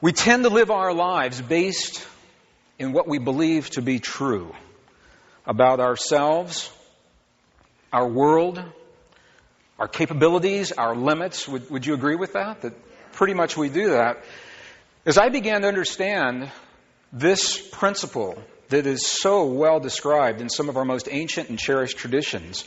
We tend to live our lives based in what we believe to be true about ourselves, our world, our capabilities, our limits. Would you agree with that? That pretty much we do that. As I began to understand this principle that is so well described in some of our most ancient and cherished traditions,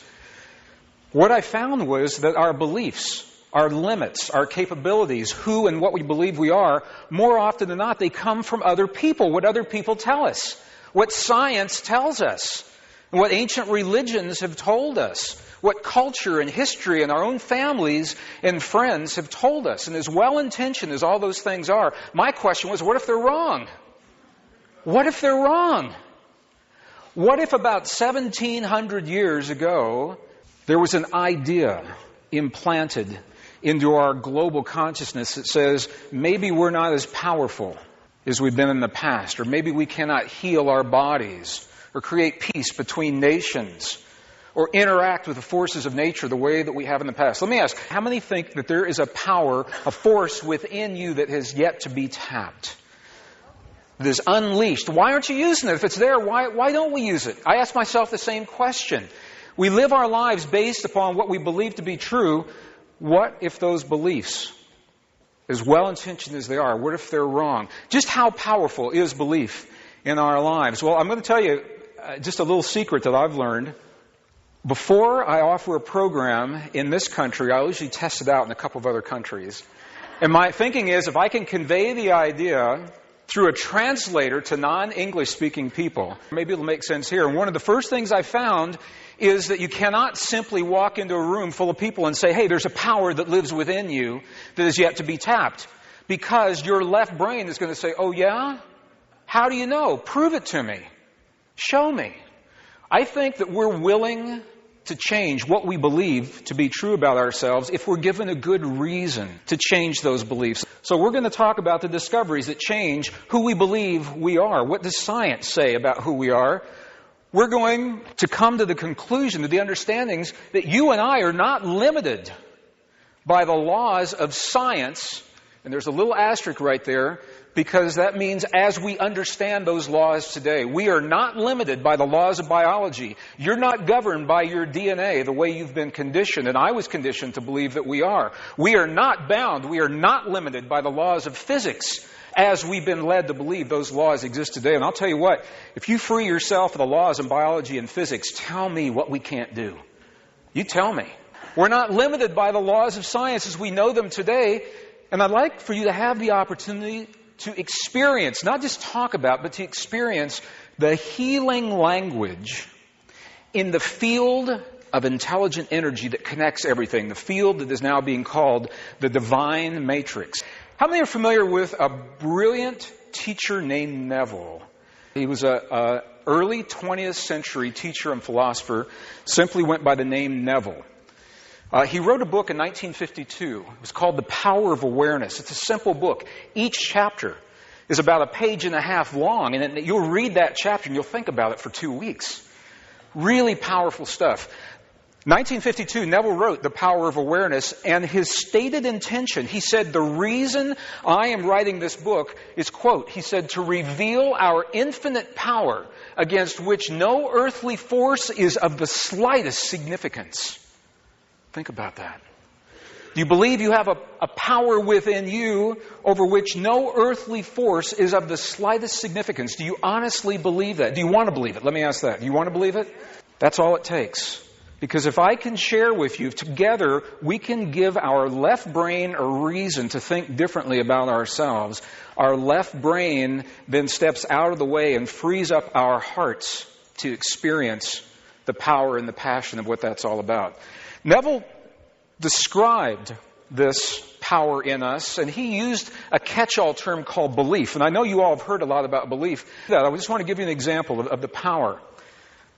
what I found was that our beliefs, our limits, our capabilities, who and what we believe we are, more often than not, they come from other people, what other people tell us, what science tells us, and what ancient religions have told us, what culture and history and our own families and friends have told us. And as well-intentioned as all those things are, my question was, what if they're wrong? What if they're wrong? What if about 1,700 years ago, there was an idea implanted into our global consciousness that says maybe we're not as powerful as we've been in the past, or maybe we cannot heal our bodies, or create peace between nations, or interact with the forces of nature the way that we have in the past. Let me ask, how many think that there is a power, a force within you that has yet to be tapped? That is unleashed. Why aren't you using it? If it's there, why don't we use it? I ask myself the same question. We live our lives based upon what we believe to be true. What if those beliefs, as well-intentioned as they are, what if they're wrong? Just how powerful is belief in our lives? Well, I'm going to tell you just a little secret that I've learned. Before I offer a program in this country, I usually test it out in a couple of other countries. And my thinking is, if I can convey the idea through a translator to non-English speaking people, maybe it'll make sense here. And one of the first things I found is that you cannot simply walk into a room full of people and say, hey, there's a power that lives within you that is yet to be tapped. Because your left brain is going to say, oh yeah? How do you know? Prove it to me. Show me. I think that we're willing to change what we believe to be true about ourselves if we're given a good reason to change those beliefs. So we're going to talk about the discoveries that change who we believe we are. What does science say about who we are? We're going to come to the conclusion, to the understandings that you and I are not limited by the laws of science. And there's a little asterisk right there, because that means as we understand those laws today, we are not limited by the laws of biology. You're not governed by your DNA the way you've been conditioned, and I was conditioned to believe that we are. We are not bound, we are not limited by the laws of physics as we've been led to believe those laws exist today. And I'll tell you what, if you free yourself of the laws of biology and physics, tell me what we can't do. You tell me. We're not limited by the laws of science as we know them today. And I'd like for you to have the opportunity to experience, not just talk about, but to experience the healing language in the field of intelligent energy that connects everything, the field that is now being called the divine matrix. How many are familiar with a brilliant teacher named Neville? He was an early 20th century teacher and philosopher, simply went by the name Neville. He wrote a book in 1952. It was called The Power of Awareness. It's a simple book. Each chapter is about a page and a half long, and you'll read that chapter and you'll think about it for 2 weeks. Really powerful stuff. 1952, Neville wrote The Power of Awareness, and his stated intention, he said, the reason I am writing this book is, quote, he said, to reveal our infinite power against which no earthly force is of the slightest significance. Think about that. Do you believe you have a power within you over which no earthly force is of the slightest significance? Do you honestly believe that? Do you want to believe it? Let me ask that. Do you want to believe it? That's all it takes. Because if I can share with you, together we can give our left brain a reason to think differently about ourselves. Our left brain then steps out of the way and frees up our hearts to experience the power and the passion of what that's all about. Neville described this power in us, and he used a catch-all term called belief. And I know you all have heard a lot about belief. I just want to give you an example of the power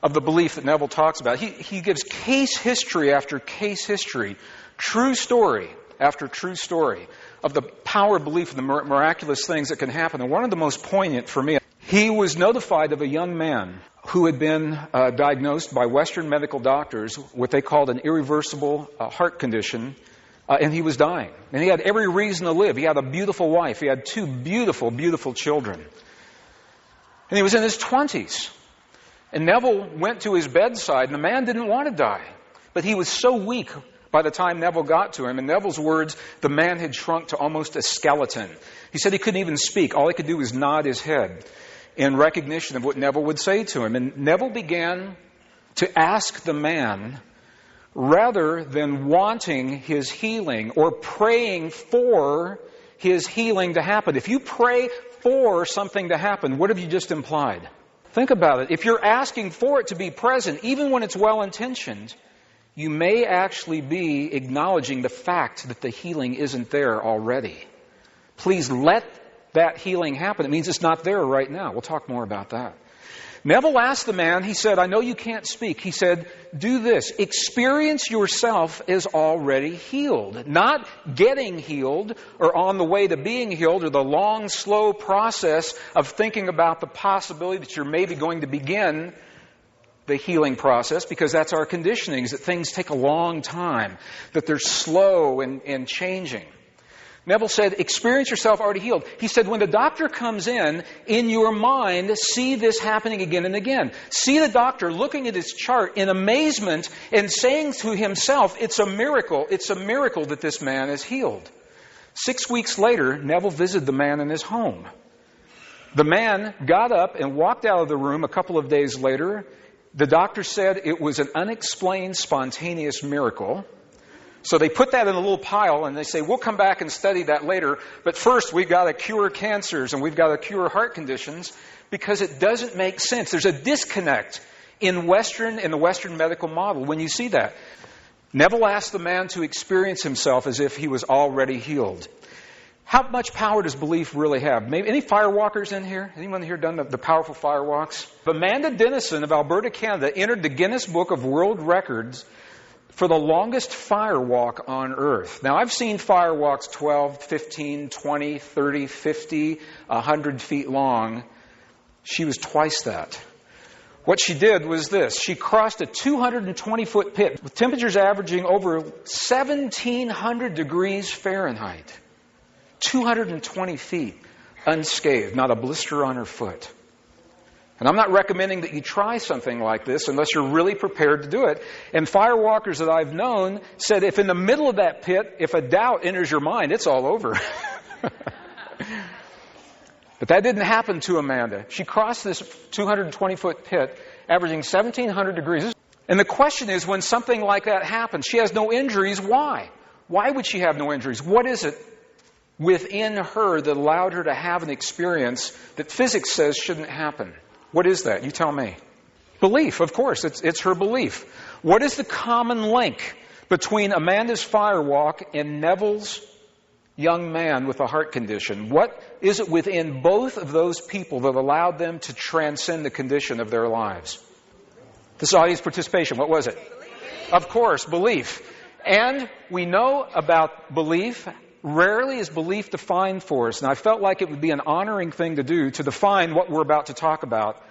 of the belief that Neville talks about. He gives case history after case history, true story after true story of the power of belief and the miraculous things that can happen. And one of the most poignant for me, he was notified of a young man who had been diagnosed by Western medical doctors, what they called an irreversible heart condition, and he was dying. And he had every reason to live. He had a beautiful wife. He had 2 beautiful, beautiful children. And he was in his 20s. And Neville went to his bedside, and the man didn't want to die. But he was so weak by the time Neville got to him. In Neville's words, the man had shrunk to almost a skeleton. He said he couldn't even speak. All he could do was nod his head in recognition of what Neville would say to him. And Neville began to ask the man, rather than wanting his healing or praying for his healing to happen. If you pray for something to happen, what have you just implied? Think about it. If you're asking for it to be present, even when it's well-intentioned, you may actually be acknowledging the fact that the healing isn't there already. Please let that healing happen. It means it's not there right now. We'll talk more about that. Neville asked the man, he said, I know you can't speak. He said, do this. Experience yourself as already healed. Not getting healed or on the way to being healed or the long, slow process of thinking about the possibility that you're maybe going to begin the healing process, because that's our conditioning, is that things take a long time, that they're slow and changing. Neville said, experience yourself already healed. He said, when the doctor comes in your mind, see this happening again and again. See the doctor looking at his chart in amazement and saying to himself, it's a miracle that this man is healed. 6 weeks later, Neville visited the man in his home. The man got up and walked out of the room a couple of days later. The doctor said it was an unexplained, spontaneous miracle. So they put that in a little pile and they say, we'll come back and study that later. But first, we've got to cure cancers and we've got to cure heart conditions, because it doesn't make sense. There's a disconnect in the Western medical model when you see that. Neville asked the man to experience himself as if he was already healed. How much power does belief really have? Maybe any firewalkers in here? Anyone here done the powerful firewalks? Amanda Dennison of Alberta, Canada, entered the Guinness Book of World Records for the longest firewalk on Earth. Now, I've seen firewalks 12, 15, 20, 30, 50, 100 feet long. She was twice that. What she did was this. She crossed a 220-foot pit with temperatures averaging over 1,700 degrees Fahrenheit. 220 feet, unscathed, not a blister on her foot. And I'm not recommending that you try something like this unless you're really prepared to do it. And firewalkers that I've known said if in the middle of that pit, if a doubt enters your mind, it's all over. But that didn't happen to Amanda. She crossed this 220-foot pit, averaging 1,700 degrees. And the question is, when something like that happens, she has no injuries. Why? Why would she have no injuries? What is it within her that allowed her to have an experience that physics says shouldn't happen? What is that? You tell me. Belief, of course. It's her belief. What is the common link between Amanda's firewalk and Neville's young man with a heart condition? What is it within both of those people that allowed them to transcend the condition of their lives? This audience participation. What was it? Of course, belief. And we know about belief. Rarely is belief defined for us. And I felt like it would be an honoring thing to do to define what we're about to talk about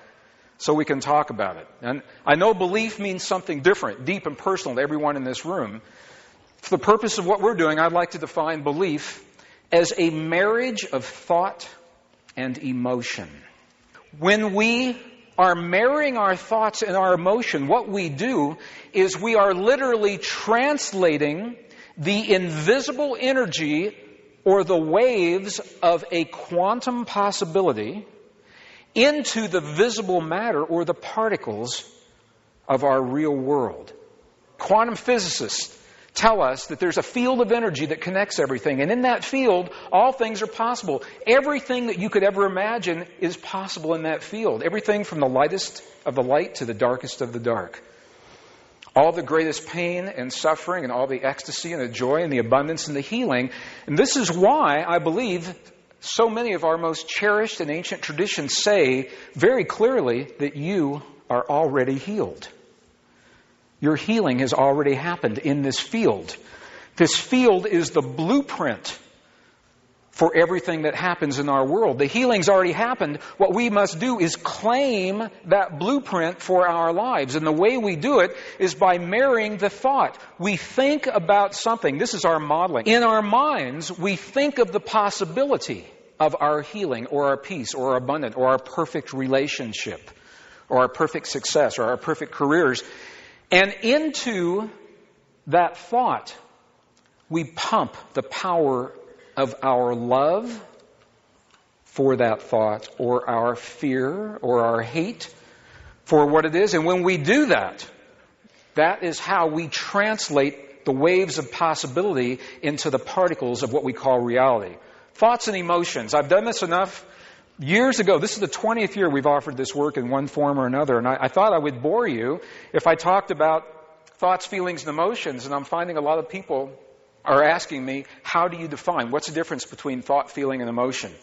so we can talk about it. And I know belief means something different, deep and personal to everyone in this room. For the purpose of what we're doing, I'd like to define belief as a marriage of thought and emotion. When we are marrying our thoughts and our emotion, what we do is we are literally translating the invisible energy or the waves of a quantum possibility into the visible matter or the particles of our real world. Quantum physicists tell us that there's a field of energy that connects everything, and in that field, all things are possible. Everything that you could ever imagine is possible in that field. Everything from the lightest of the light to the darkest of the dark. All the greatest pain and suffering and all the ecstasy and the joy and the abundance and the healing. And this is why I believe so many of our most cherished and ancient traditions say very clearly that you are already healed. Your healing has already happened in this field. This field is the blueprint for everything that happens in our world. The healing's already happened. What we must do is claim that blueprint for our lives. And the way we do it is by marrying the thought. We think about something. This is our modeling. In our minds, we think of the possibility of our healing or our peace or our abundance or our perfect relationship or our perfect success or our perfect careers. And into that thought, we pump the power of our love for that thought, or our fear, or our hate for what it is. And when we do that, that is how we translate the waves of possibility into the particles of what we call reality. Thoughts and emotions. I've done this enough years ago. This is the 20th year we've offered this work in one form or another. And I thought I would bore you if I talked about thoughts, feelings, and emotions. And I'm finding a lot of people are asking me, how do you define? What's the difference between thought, feeling, and emotion?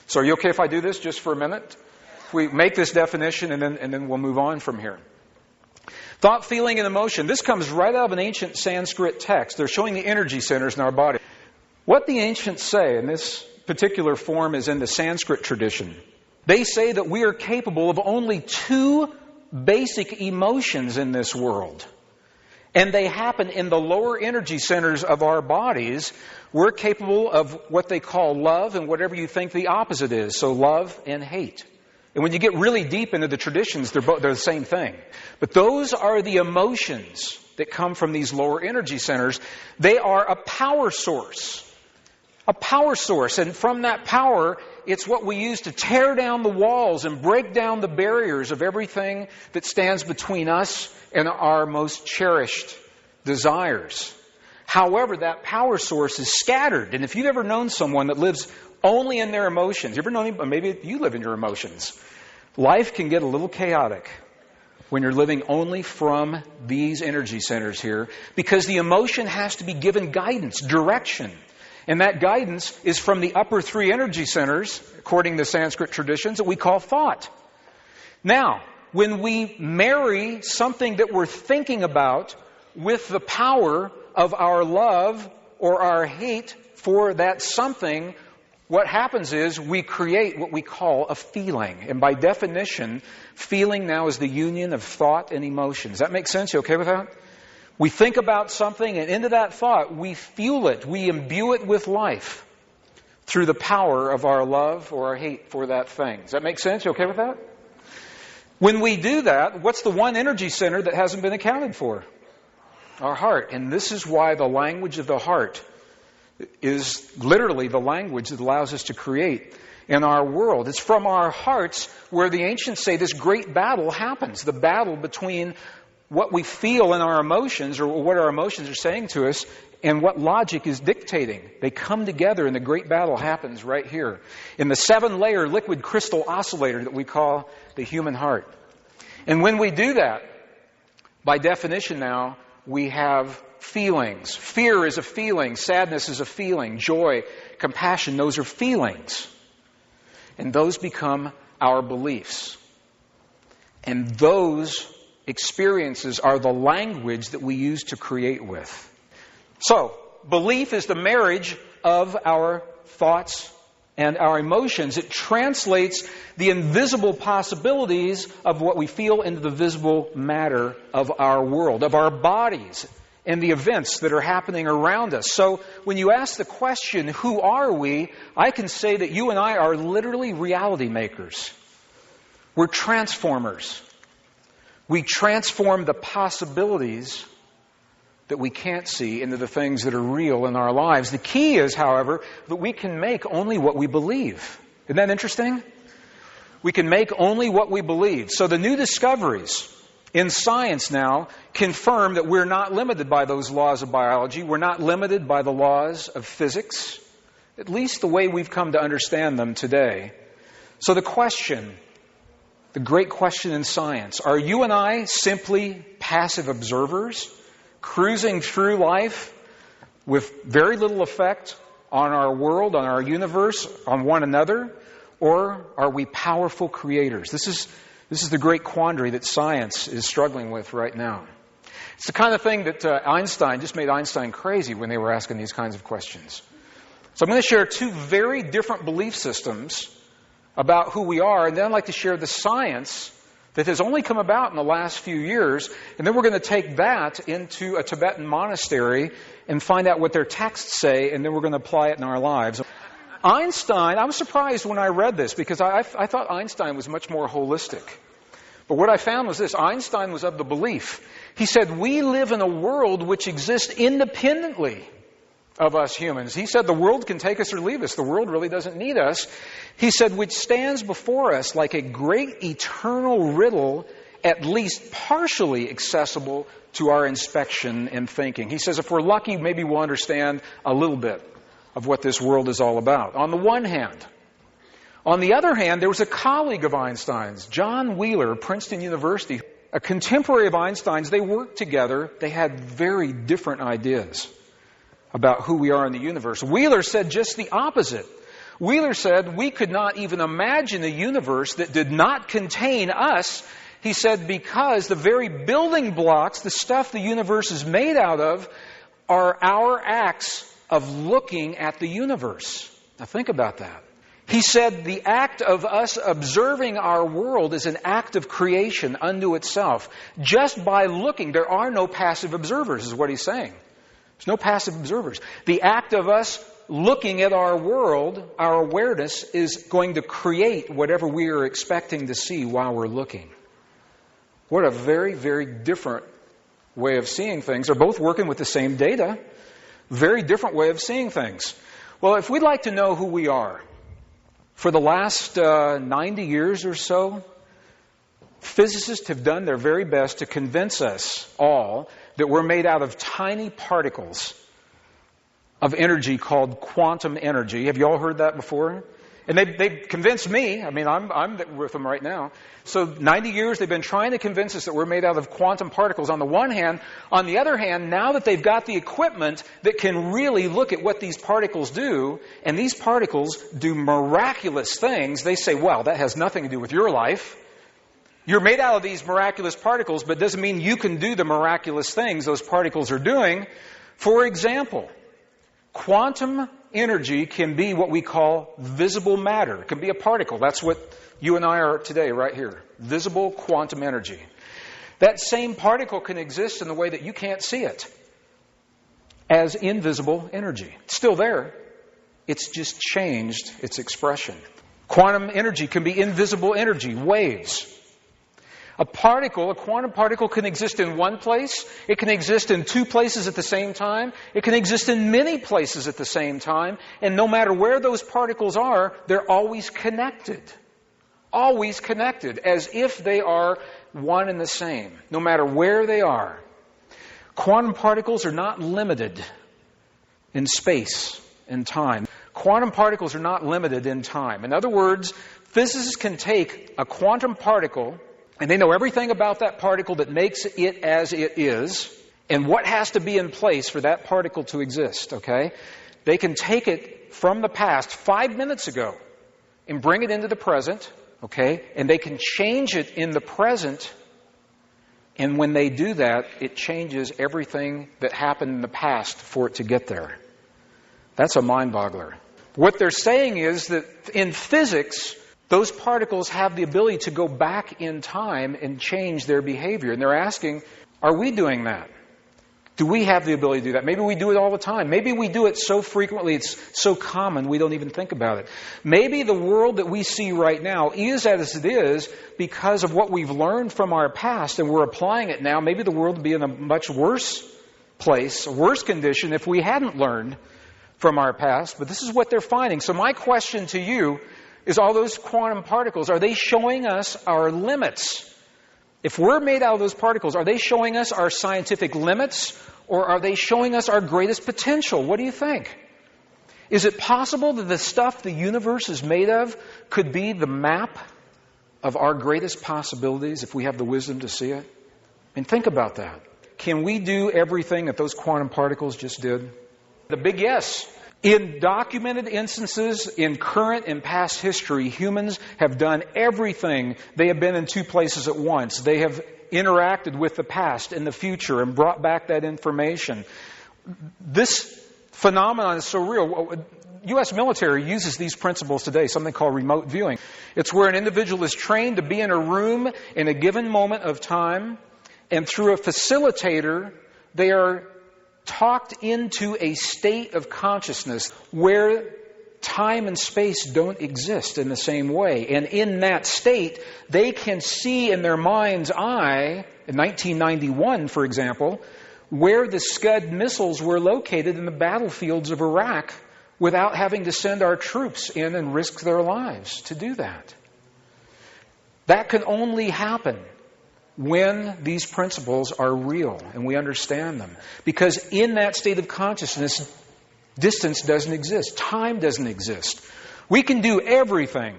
So are you okay if I do this just for a minute? If we make this definition and then we'll move on from here. Thought, feeling, and emotion. This comes right out of an ancient Sanskrit text. They're showing the energy centers in our body. What the ancients say, and this particular form is in the Sanskrit tradition, they say that we are capable of only two basic emotions in this world. And they happen in the lower energy centers of our bodies. We're capable of what they call love and whatever you think the opposite is. So love and hate. And when you get really deep into the traditions, they're the same thing. But those are the emotions that come from these lower energy centers. They are a power source. A power source. And from that power, it's what we use to tear down the walls and break down the barriers of everything that stands between us and our most cherished desires. However, that power source is scattered. And if you've ever known someone that lives only in their emotions, you ever known anybody, maybe you live in your emotions, life can get a little chaotic when you're living only from these energy centers here, because the emotion has to be given guidance, direction. And that guidance is from the upper three energy centers, according to Sanskrit traditions, that we call thought. Now, when we marry something that we're thinking about with the power of our love or our hate for that something, what happens is we create what we call a feeling. And by definition, feeling now is the union of thought and emotion. Does that make sense? You okay with that? We think about something, and into that thought, we fuel it, we imbue it with life through the power of our love or our hate for that thing. Does that make sense? You okay with that? When we do that, what's the one energy center that hasn't been accounted for? Our heart. And this is why the language of the heart is literally the language that allows us to create in our world. It's from our hearts where the ancients say this great battle happens. The battle between what we feel in our emotions, or what our emotions are saying to us, and what logic is dictating. They come together and the great battle happens right here in the 7-layer liquid crystal oscillator that we call the human heart. And when we do that, by definition now, we have feelings. Fear is a feeling. Sadness is a feeling. Joy, compassion, those are feelings. And those become our beliefs. And those experiences are the language that we use to create with. So, belief is the marriage of our thoughts and our emotions. It translates the invisible possibilities of what we feel into the visible matter of our world, of our bodies, and the events that are happening around us. So, when you ask the question, who are we? I can say that you and I are literally reality makers. We're transformers. We transform the possibilities that we can't see into the things that are real in our lives. The key is, however, that we can make only what we believe. Isn't that interesting? We can make only what we believe. So the new discoveries in science now confirm that we're not limited by those laws of biology. We're not limited by the laws of physics, at least the way we've come to understand them today. So the question, the great question in science, are you and I simply passive observers, cruising through life with very little effect on our world, on our universe, on one another? Or are we powerful creators? This is the great quandary that science is struggling with right now. It's the kind of thing that Einstein just made Einstein crazy when they were asking these kinds of questions. So I'm going to share two very different belief systems about who we are, and then I'd like to share the science that has only come about in the last few years, and then we're going to take that into a Tibetan monastery and find out what their texts say, and then we're going to apply it in our lives. Einstein, I was surprised when I read this because I thought Einstein was much more holistic. But what I found was this: Einstein was of the belief. He said, we live in a world which exists independently of us humans. He said the world can take us or leave us. The world really doesn't need us. He said, which stands before us like a great eternal riddle, at least partially accessible to our inspection and thinking. He says if we're lucky, maybe we'll understand a little bit of what this world is all about, on the one hand. On the other hand, there was a colleague of Einstein's, John Wheeler, Princeton University, a contemporary of Einstein's. They worked together. They had very different ideas about who we are in the universe. Wheeler said just the opposite. Wheeler said we could not even imagine a universe that did not contain us. He said because the very building blocks, the stuff the universe is made out of, are our acts of looking at the universe. Now think about that. He said the act of us observing our world is an act of creation unto itself. Just by looking, there are no passive observers, is what he's saying. There's no passive observers. The act of us looking at our world, our awareness, is going to create whatever we are expecting to see while we're looking. What a very, very different way of seeing things. They're both working with the same data. Very different way of seeing things. Well, if we'd like to know who we are, for the last 90 years or so, physicists have done their very best to convince us all that we're made out of tiny particles of energy called quantum energy. Have you all heard that before? And they've convinced me. I mean, I'm with them right now. So 90 years they've been trying to convince us that we're made out of quantum particles on the one hand. On the other hand, now that they've got the equipment that can really look at what these particles do, and these particles do miraculous things, they say, well, that has nothing to do with your life. You're made out of these miraculous particles, but it doesn't mean you can do the miraculous things those particles are doing. For example, quantum energy can be what we call visible matter. It can be a particle. That's what you and I are today, right here. Visible quantum energy. That same particle can exist in the way that you can't see it, as invisible energy. It's still there. It's just changed its expression. Quantum energy can be invisible energy, waves. A quantum particle can exist in one place. It can exist in two places at the same time. It can exist in many places at the same time. And no matter where those particles are, they're always connected. Always connected, as if they are one and the same, no matter where they are. Quantum particles are not limited in space and time. Quantum particles are not limited in time. In other words, physicists can take a quantum particle, and they know everything about that particle that makes it as it is, and what has to be in place for that particle to exist, okay? They can take it from the past 5 minutes ago and bring it into the present, okay? And they can change it in the present, and when they do that, it changes everything that happened in the past for it to get there. That's a mind-boggler. What they're saying is that in physics, those particles have the ability to go back in time and change their behavior. And they're asking, are we doing that? Do we have the ability to do that? Maybe we do it all the time. Maybe we do it so frequently, it's so common, we don't even think about it. Maybe the world that we see right now is as it is because of what we've learned from our past, and we're applying it now. Maybe the world would be in a much worse place, a worse condition, if we hadn't learned from our past. But this is what they're finding. So my question to you is, all those quantum particles, are they showing us our limits? If we're made out of those particles, are they showing us our scientific limits, or are they showing us our greatest potential? What do you think? Is it possible that the stuff the universe is made of could be the map of our greatest possibilities if we have the wisdom to see it? And think about that. Can we do everything that those quantum particles just did? The big yes. In documented instances in current and past history, humans have done everything. They have been in two places at once. They have interacted with the past and the future and brought back that information. This phenomenon is so real. U.S. military uses these principles today, something called remote viewing. It's where an individual is trained to be in a room in a given moment of time, and through a facilitator, they are talked into a state of consciousness where time and space don't exist in the same way. And in that state, they can see in their mind's eye, in 1991, for example, where the Scud missiles were located in the battlefields of Iraq without having to send our troops in and risk their lives to do that. That can only happen when these principles are real and we understand them. Because in that state of consciousness, distance doesn't exist. Time doesn't exist. We can do everything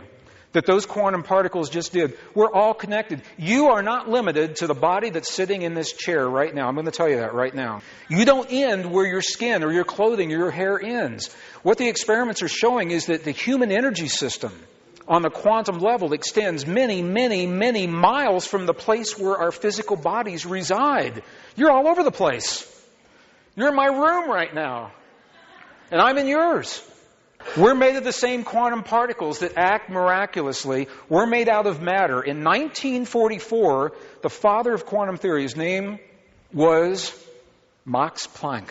that those quantum particles just did. We're all connected. You are not limited to the body that's sitting in this chair right now. I'm going to tell you that right now. You don't end where your skin or your clothing or your hair ends. What the experiments are showing is that the human energy system on the quantum level extends many, many, many miles from the place where our physical bodies reside. You're all over the place. You're in my room right now. And I'm in yours. We're made of the same quantum particles that act miraculously. We're made out of matter. In 1944, the father of quantum theory, his name was Max Planck.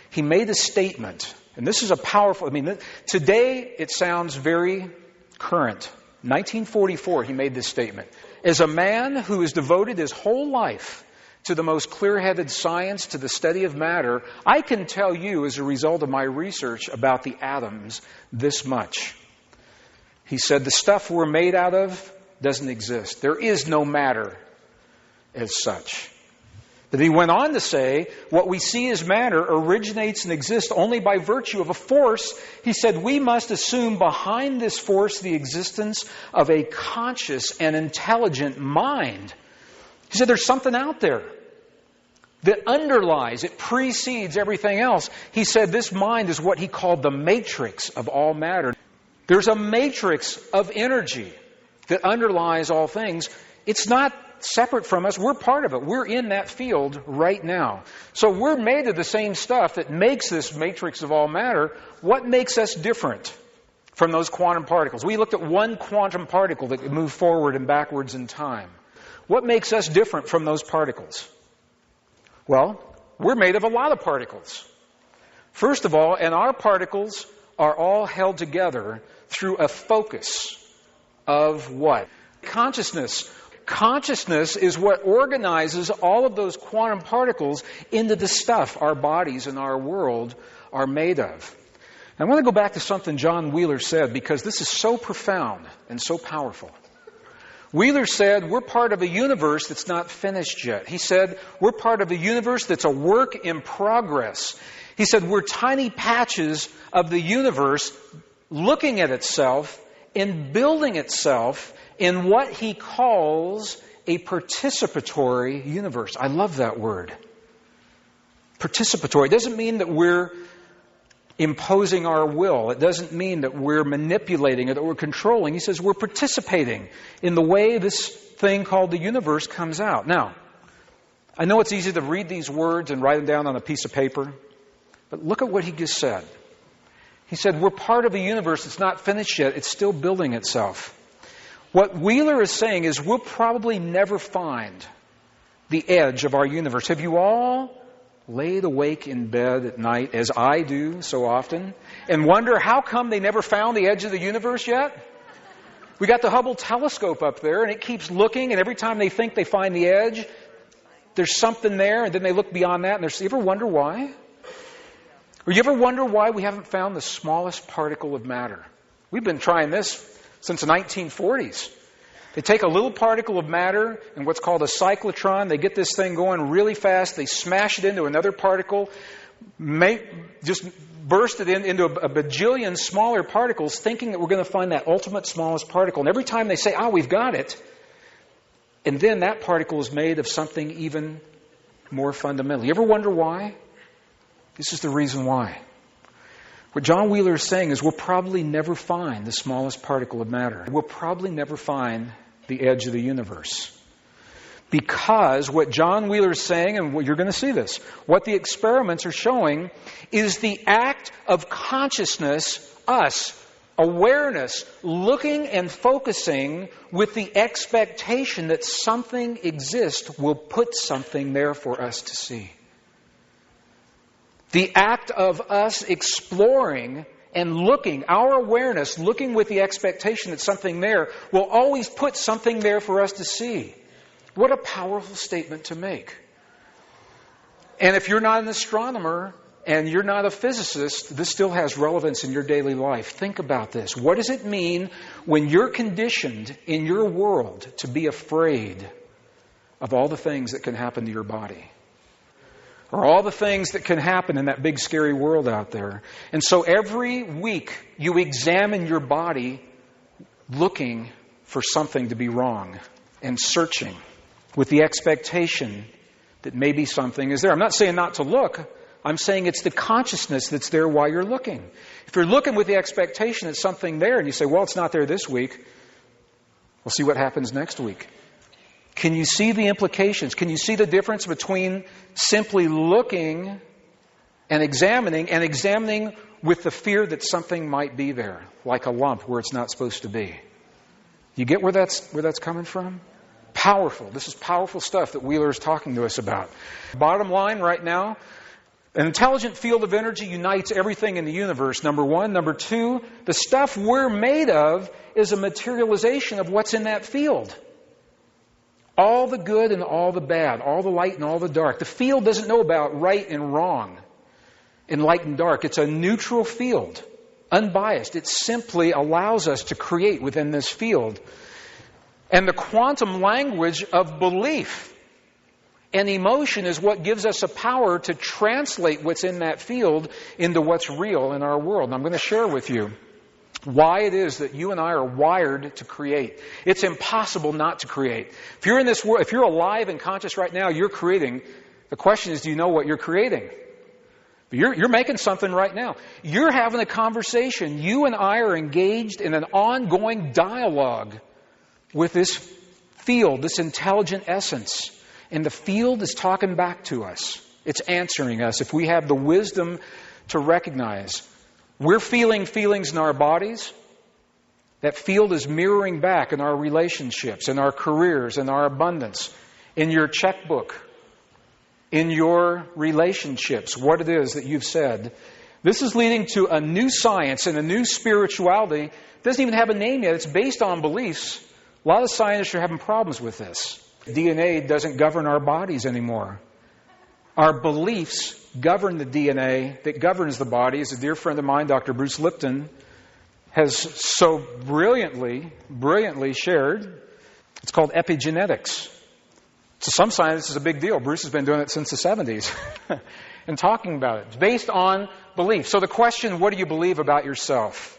He made a statement, and this is a powerful, today it sounds very current. 1944, he made this statement. As a man who has devoted his whole life to the most clear-headed science, to the study of matter, I can tell you, as a result of my research about the atoms, this much. He said, the stuff we're made out of doesn't exist. There is no matter as such. But he went on to say, what we see as matter originates and exists only by virtue of a force. He said, we must assume behind this force the existence of a conscious and intelligent mind. He said there's something out there that underlies, it precedes everything else. He said this mind is what he called the matrix of all matter. There's a matrix of energy that underlies all things. It's not separate from us. We're part of it. We're in that field right now. So we're made of the same stuff that makes this matrix of all matter. What makes us different from those quantum particles? We looked at one quantum particle that could move forward and backwards in time. What makes us different from those particles? Well, we're made of a lot of particles. First of all, and our particles are all held together through a focus of what? Consciousness. Consciousness is what organizes all of those quantum particles into the stuff our bodies and our world are made of. I want to go back to something John Wheeler said, because this is so profound and so powerful. Wheeler said, we're part of a universe that's not finished yet. He said, we're part of a universe that's a work in progress. He said, we're tiny patches of the universe looking at itself and building itself in what he calls a participatory universe. I love that word. Participatory. It doesn't mean that we're imposing our will. It doesn't mean that we're manipulating it or we're controlling. He says we're participating in the way this thing called the universe comes out. Now, I know it's easy to read these words and write them down on a piece of paper, but look at what he just said. He said we're part of a universe that's not finished yet. It's still building itself. What Wheeler is saying is we'll probably never find the edge of our universe. Have you all laid awake in bed at night, as I do so often, and wonder how come they never found the edge of the universe yet? We got the Hubble telescope up there, and it keeps looking, and every time they think they find the edge, there's something there, and then they look beyond that, and you ever wonder why? Or you ever wonder why we haven't found the smallest particle of matter? We've been trying this since the 1940s. They take a little particle of matter in what's called a cyclotron. They get this thing going really fast. They smash it into another particle, just burst it into a bajillion smaller particles, thinking that we're going to find that ultimate smallest particle. And every time they say, we've got it, and then that particle is made of something even more fundamental. You ever wonder why? This is the reason why. What John Wheeler is saying is we'll probably never find the smallest particle of matter. We'll probably never find the edge of the universe. Because what John Wheeler is saying, and you're going to see this, what the experiments are showing is the act of consciousness, us, awareness, looking and focusing with the expectation that something exists will put something there for us to see. The act of us exploring and looking, our awareness, looking with the expectation that something there will always put something there for us to see. What a powerful statement to make. And if you're not an astronomer and you're not a physicist, this still has relevance in your daily life. Think about this. What does it mean when you're conditioned in your world to be afraid of all the things that can happen to your body? Or all the things that can happen in that big scary world out there. And so every week you examine your body looking for something to be wrong and searching with the expectation that maybe something is there. I'm not saying not to look. I'm saying it's the consciousness that's there while you're looking. If you're looking with the expectation that something there and you say, well, it's not there this week, we'll see what happens next week. Can you see the implications? Can you see the difference between simply looking and examining with the fear that something might be there, like a lump where it's not supposed to be? You get where that's coming from? Powerful. This is powerful stuff that Wheeler is talking to us about. Bottom line right now, an intelligent field of energy unites everything in the universe, number one. Number two, the stuff we're made of is a materialization of what's in that field. All the good and all the bad, all the light and all the dark. The field doesn't know about right and wrong and light and dark. It's a neutral field, unbiased. It simply allows us to create within this field. And the quantum language of belief and emotion is what gives us a power to translate what's in that field into what's real in our world. And I'm going to share with you why it is that you and I are wired to create. It's impossible not to create. If you're in this world, if you're alive and conscious right now, you're creating. The question is, do you know what you're creating? You're making something right now. You're having a conversation. You and I are engaged in an ongoing dialogue with this field, this intelligent essence. And the field is talking back to us. It's answering us. If we have the wisdom to recognize we're feeling feelings in our bodies, that field is mirroring back in our relationships, in our careers, in our abundance, in your checkbook, in your relationships, what it is that you've said. This is leading to a new science and a new spirituality. It doesn't even have a name yet. It's based on beliefs. A lot of scientists are having problems with this. DNA doesn't govern our bodies anymore. Our beliefs govern the DNA that governs the body. As a dear friend of mine, Dr. Bruce Lipton, has so brilliantly shared. It's called epigenetics. To some scientists, it's a big deal. Bruce has been doing it since the 70s and talking about it. It's based on belief. So the question, what do you believe about yourself?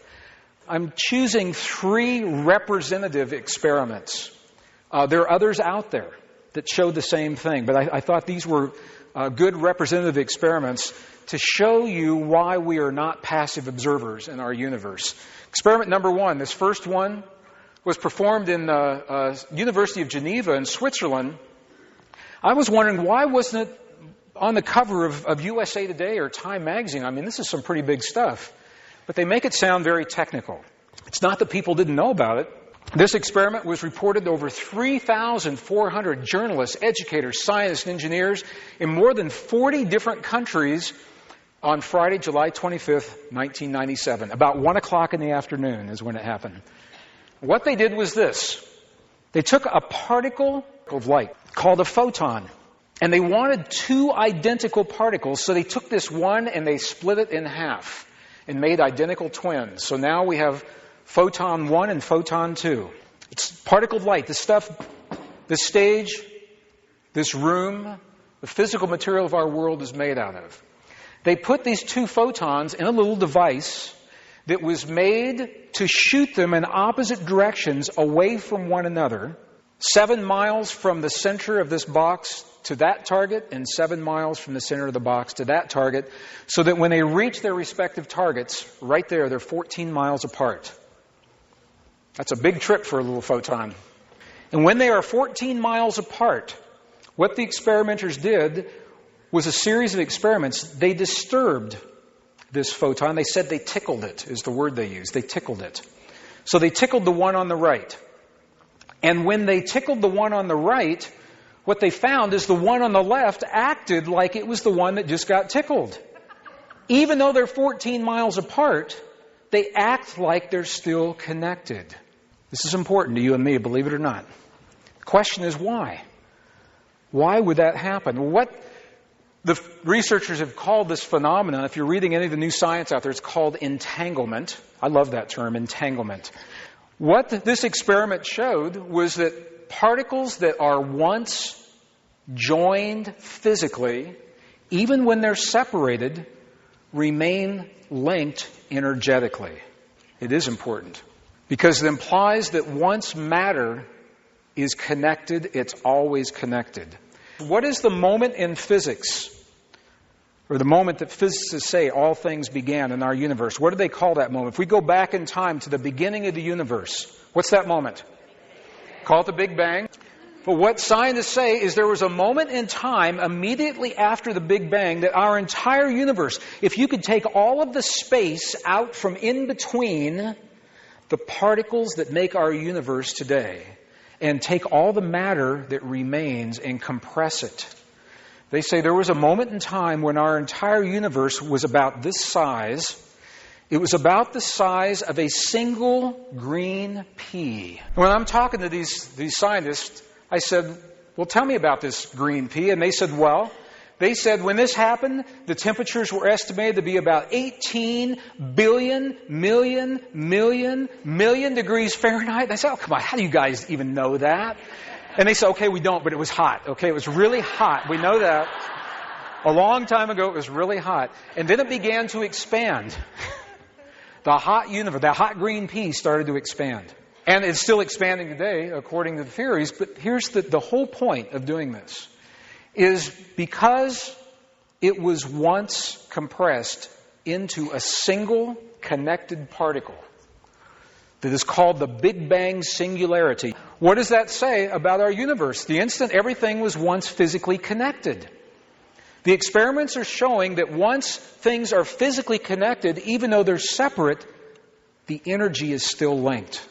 I'm choosing 3 representative experiments. There are others out there that show the same thing, but I thought these were good representative experiments to show you why we are not passive observers in our universe. Experiment number 1, this first one was performed in the University of Geneva in Switzerland. I was wondering, why wasn't it on the cover of USA Today or Time Magazine? I mean, this is some pretty big stuff. But they make it sound very technical. It's not that people didn't know about it. This experiment was reported to over 3,400 journalists, educators, scientists, and engineers in more than 40 different countries on Friday, July 25th, 1997. About 1 o'clock in the afternoon is when it happened. What they did was this. They took a particle of light called a photon, and they wanted 2 identical particles, so they took this one and they split it in half and made identical twins. So now we have photon 1 and photon 2. It's particle of light, the stuff, this stage, this room, the physical material of our world is made out of. They put these 2 photons in a little device that was made to shoot them in opposite directions away from one another, 7 miles from the center of this box to that target and 7 miles from the center of the box to that target, so that when they reach their respective targets, right there, they're 14 miles apart. That's a big trip for a little photon. And when they are 14 miles apart, What the experimenters did was a series of experiments. They disturbed this photon. They said they tickled it, is the word they used. They tickled it. So they tickled the one on the right. And when they tickled the one on the right, what they found is the one on the left acted like it was the one that just got tickled. Even though they're 14 miles apart, they act like they're still connected. This is important to you and me, believe it or not. The question is why? Why would that happen? What the researchers have called this phenomenon, if you're reading any of the new science out there, it's called entanglement. I love that term, entanglement. What this experiment showed was that particles that are once joined physically, even when they're separated, remain linked energetically. It is important because it implies that once matter is connected, it's always connected. What is the moment in physics, or the moment that physicists say all things began in our universe? What do they call that moment? If we go back in time to the beginning of the universe, what's that moment? Call it the Big Bang. But what scientists say is there was a moment in time immediately after the Big Bang that our entire universe, if you could take all of the space out from in between the particles that make our universe today and take all the matter that remains and compress it. They say there was a moment in time when our entire universe was about this size. It was about the size of a single green pea. When I'm talking to these scientists, I said, well, tell me about this green pea. And they said, when this happened, the temperatures were estimated to be about 18 billion million degrees Fahrenheit. And I said, oh, come on, how do you guys even know that? And they said, okay, we don't, but it was hot. Okay, it was really hot. We know that. A long time ago, it was really hot. And then it began to expand. The hot universe, the hot green pea started to expand. And it's still expanding today, according to the theories. But here's the whole point of doing this. Is because it was once compressed into a single connected particle that is called the Big Bang singularity. What does that say about our universe? The instant everything was once physically connected. The experiments are showing that once things are physically connected, even though they're separate, the energy is still linked.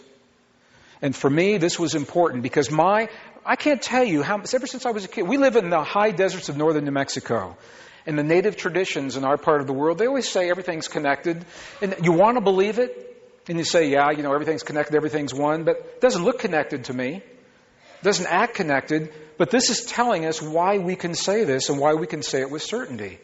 And for me, this was important because I can't tell you how, ever since I was a kid, we live in the high deserts of northern New Mexico. And the native traditions in our part of the world, they always say everything's connected. And you want to believe it? And you say, yeah, everything's connected, everything's one. But it doesn't look connected to me. It doesn't act connected. But this is telling us why we can say this and why we can say it with certainty.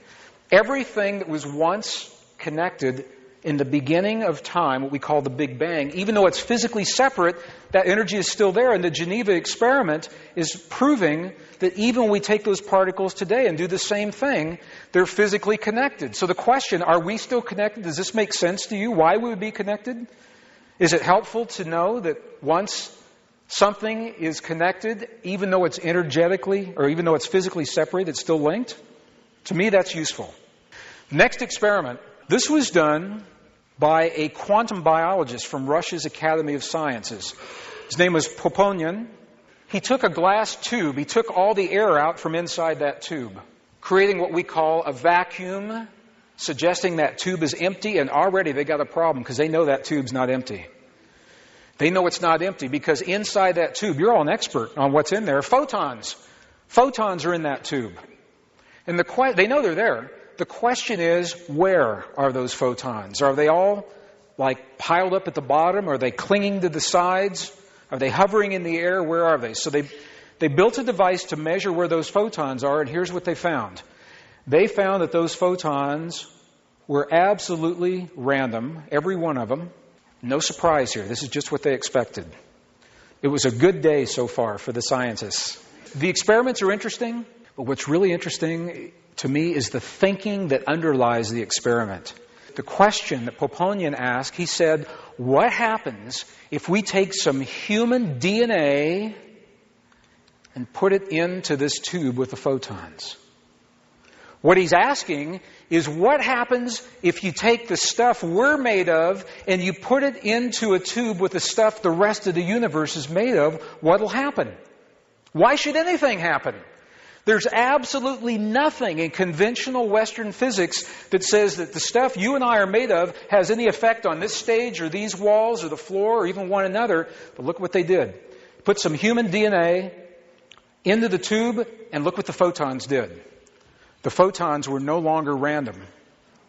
Everything that was once connected in the beginning of time, what we call the Big Bang, even though it's physically separate, that energy is still there. And the Geneva experiment is proving that even when we take those particles today and do the same thing, they're physically connected. So the question, are we still connected? Does this make sense to you? Why we would be connected? Is it helpful to know that once something is connected, even though it's energetically, or even though it's physically separated, it's still linked? To me, that's useful. Next experiment. This was done by a quantum biologist from Russia's Academy of Sciences. His name was Poponyan. He took a glass tube. He took all the air out from inside that tube, creating what we call a vacuum, suggesting that tube is empty, and already they got a problem because they know that tube's not empty. They know it's not empty because inside that tube, you're all an expert on what's in there, photons. Photons are in that tube. And they know they're there. The question is, where are those photons? Are they all piled up at the bottom? Are they clinging to the sides? Are they hovering in the air? Where are they? So they built a device to measure where those photons are, and here's what they found. They found that those photons were absolutely random, every one of them. No surprise here. This is just what they expected. It was a good day so far for the scientists. The experiments are interesting, but what's really interesting to me is the thinking that underlies the experiment. The question that Poponyan asked, he said, what happens if we take some human DNA and put it into this tube with the photons? What he's asking is what happens if you take the stuff we're made of and you put it into a tube with the stuff the rest of the universe is made of? What'll happen? Why should anything happen? There's absolutely nothing in conventional Western physics that says that the stuff you and I are made of has any effect on this stage or these walls or the floor or even one another. But look what they did. Put some human DNA into the tube, and look what the photons did. The photons were no longer random.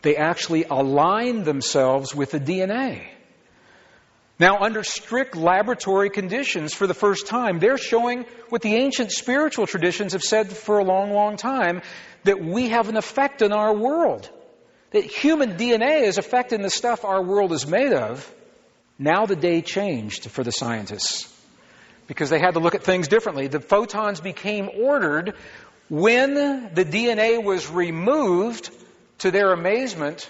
They actually aligned themselves with the DNA. Now, under strict laboratory conditions, for the first time, they're showing what the ancient spiritual traditions have said for a long, long time, that we have an effect on our world. That human DNA is affecting the stuff our world is made of. Now the day changed for the scientists, because they had to look at things differently. The photons became ordered. When the DNA was removed, to their amazement,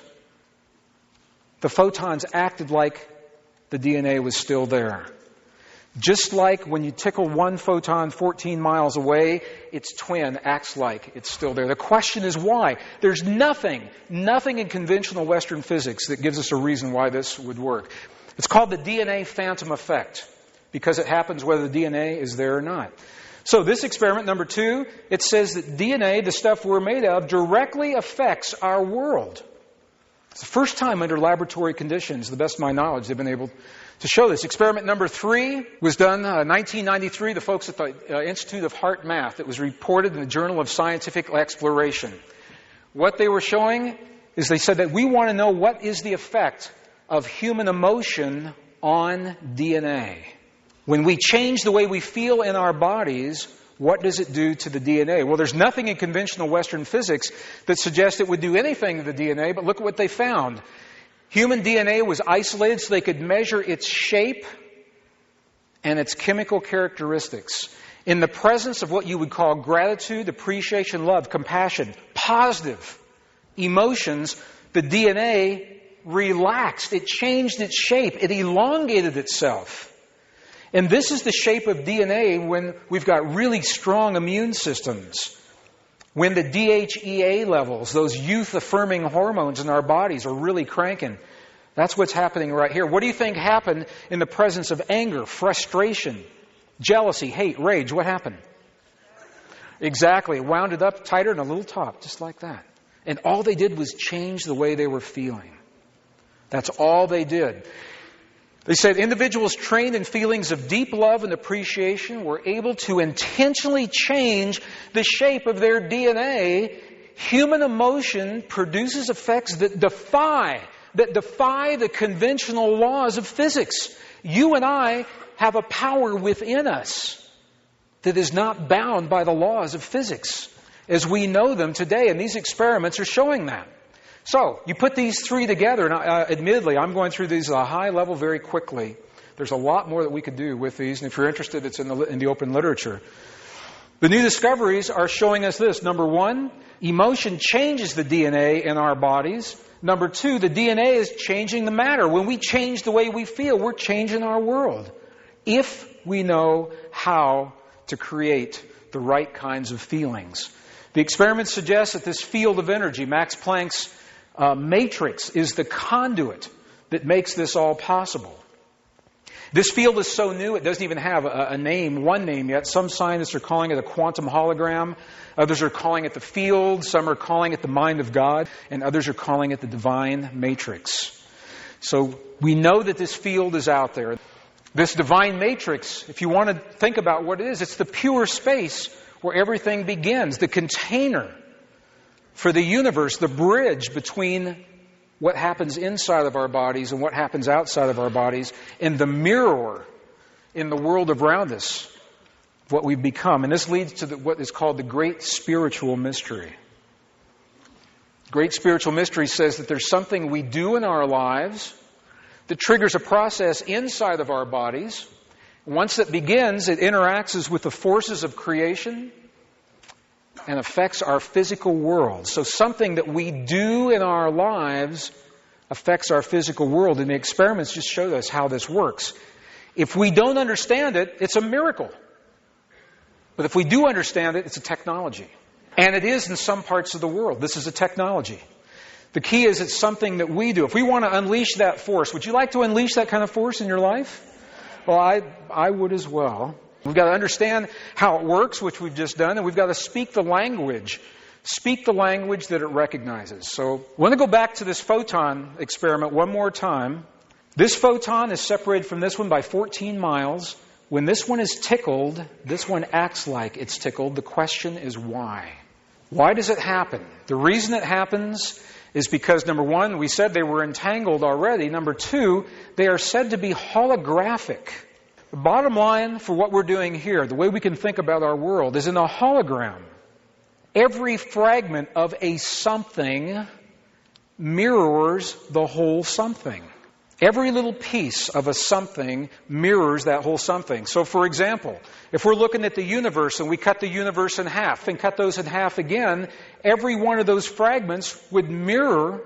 the photons acted like the DNA was still there. Just like when you tickle one photon 14 miles away, its twin acts like it's still there. The question is why? There's nothing in conventional Western physics that gives us a reason why this would work. It's called the DNA phantom effect, because it happens whether the DNA is there or not. So this experiment, number 2, it says that DNA, the stuff we're made of, directly affects our world. It's the first time under laboratory conditions, to the best of my knowledge, they've been able to show this. Experiment number 3 was done in 1993, the folks at the Institute of Heart Math. It was reported in the Journal of Scientific Exploration. What they were showing is they said that we want to know what is the effect of human emotion on DNA. When we change the way we feel in our bodies, what does it do to the DNA? Well, there's nothing in conventional Western physics that suggests it would do anything to the DNA, but look at what they found. Human DNA was isolated so they could measure its shape and its chemical characteristics. In the presence of what you would call gratitude, appreciation, love, compassion, positive emotions, the DNA relaxed. It changed its shape. It elongated itself. And this is the shape of DNA when we've got really strong immune systems. When the DHEA levels, those youth-affirming hormones in our bodies, are really cranking. That's what's happening right here. What do you think happened in the presence of anger, frustration, jealousy, hate, rage? What happened? Exactly. It wound it up tighter and a little taut, just like that. And all they did was change the way they were feeling. That's all they did. They said individuals trained in feelings of deep love and appreciation were able to intentionally change the shape of their DNA. Human emotion produces effects that defy the conventional laws of physics. You and I have a power within us that is not bound by the laws of physics as we know them today, and these experiments are showing that. So, you put these 3 together, and admittedly, I'm going through these at a high level very quickly. There's a lot more that we could do with these, and if you're interested, it's in the open literature. The new discoveries are showing us this. Number 1, emotion changes the DNA in our bodies. Number 2, the DNA is changing the matter. When we change the way we feel, we're changing our world. If we know how to create the right kinds of feelings. The experiments suggest that this field of energy, Max Planck's matrix, is the conduit that makes this all possible. This field is so new, it doesn't even have one name yet. Some scientists are calling it a quantum hologram. Others are calling it the field. Some are calling it the mind of God. And others are calling it the divine matrix. So we know that this field is out there. This divine matrix, if you want to think about what it is, it's the pure space where everything begins, the container for the universe, the bridge between what happens inside of our bodies and what happens outside of our bodies, and the mirror in the world around us, what we've become. And this leads to what is called the great spiritual mystery. Great spiritual mystery says that there's something we do in our lives that triggers a process inside of our bodies. Once that begins, it interacts with the forces of creation and affects our physical world. So something that we do in our lives affects our physical world. And the experiments just show us how this works. If we don't understand it, it's a miracle. But if we do understand it, it's a technology. And it is in some parts of the world. This is a technology. The key is it's something that we do. If we want to unleash that force, would you like to unleash that kind of force in your life? Well, I would as well. We've got to understand how it works, which we've just done, and we've got to speak the language. Speak the language that it recognizes. So I want to go back to this photon experiment one more time. This photon is separated from this one by 14 miles. When this one is tickled, this one acts like it's tickled. The question is why? Why does it happen? The reason it happens is because, number one, we said they were entangled already. Number two, they are said to be holographic. The bottom line for what we're doing here, the way we can think about our world, is in a hologram. Every fragment of a something mirrors the whole something. Every little piece of a something mirrors that whole something. So, for example, if we're looking at the universe and we cut the universe in half and cut those in half again, every one of those fragments would mirror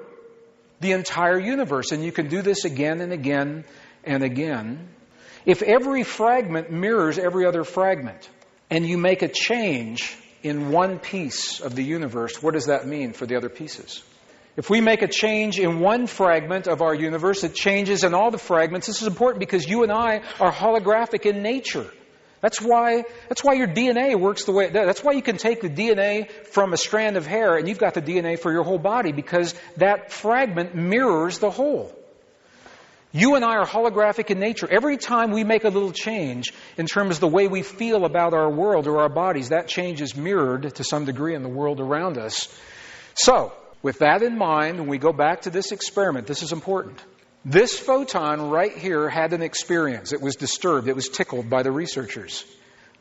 the entire universe. And you can do this again and again and again. If every fragment mirrors every other fragment, and you make a change in one piece of the universe, what does that mean for the other pieces? If we make a change in one fragment of our universe, it changes in all the fragments. This is important because you and I are holographic in nature. That's why your DNA works the way it does. That's why you can take the DNA from a strand of hair and you've got the DNA for your whole body, because that fragment mirrors the whole. You and I are holographic in nature. Every time we make a little change in terms of the way we feel about our world or our bodies, that change is mirrored to some degree in the world around us. So, with that in mind, when we go back to this experiment, this is important. This photon right here had an experience. It was disturbed. It was tickled by the researchers.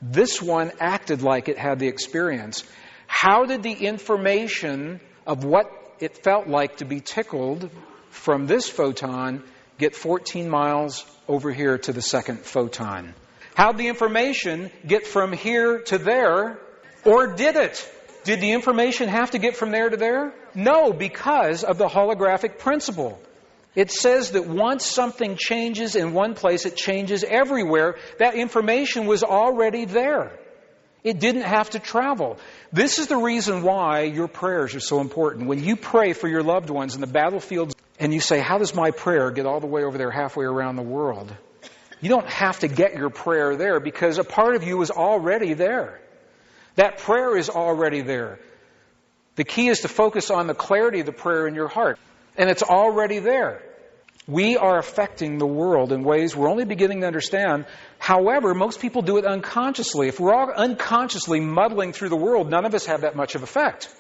This one acted like it had the experience. How did the information of what it felt like to be tickled from this photon get 14 miles over here to the second photon? How did the information get from here to there? Or did it? Did the information have to get from there to there? No, because of the holographic principle. It says that once something changes in one place, it changes everywhere. That information was already there. It didn't have to travel. This is the reason why your prayers are so important. When you pray for your loved ones in the battlefield and you say, how does my prayer get all the way over there halfway around the world? You don't have to get your prayer there because a part of you is already there. That prayer is already there. The key is to focus on the clarity of the prayer in your heart. And it's already there. We are affecting the world in ways we're only beginning to understand. However, most people do it unconsciously. If we're all unconsciously muddling through the world, none of us have that much of effect.